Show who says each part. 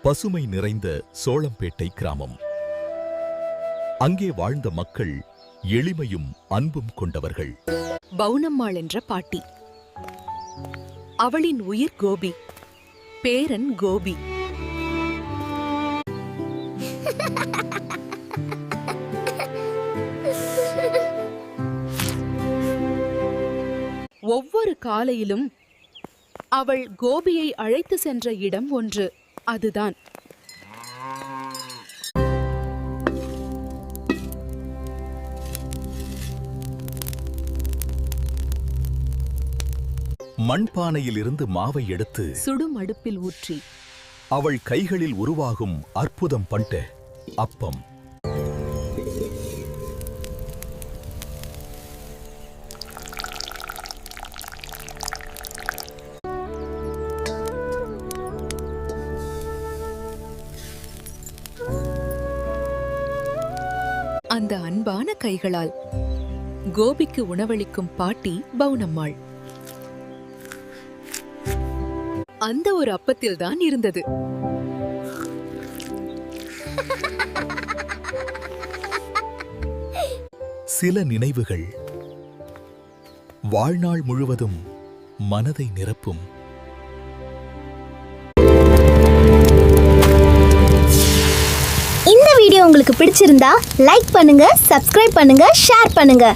Speaker 1: பசுமை நிறைந்த சோளம்பேட்டை கிராமம். அங்கே வாழ்ந்த மக்கள் எளிமையும் அன்பும் கொண்டவர்கள்.
Speaker 2: பவுனம்மாள் என்ற பாட்டி. அவளின் உயிர் கோபி, பேரன் கோபி. ஒவ்வொரு காலையிலும் அவள் கோபியை அழைத்து சென்ற இடம் ஒன்று. அதுதான்
Speaker 1: மண்பானையிலிருந்து மாவை எடுத்து
Speaker 2: சுடும் அடுப்பில் ஊற்றி
Speaker 1: அவள் கைகளில் உருவாகும் அற்புதம் பண்ட அப்பம்.
Speaker 2: அந்த அன்பான கைகளால் கோபிக்கு உணவளிக்கும் பாட்டி பவுனம்மாள். அந்த ஒரு அப்பத்தில்தான் இருந்தது
Speaker 1: சில நினைவுகள் வாழ்நாள் முழுவதும் மனதை நிரப்பும்.
Speaker 3: இந்த வீடியோ உங்களுக்கு பிடிச்சிருந்தா லைக் பண்ணுங்க, சப்ஸ்கிரைப் பண்ணுங்க, ஷேர் பண்ணுங்க.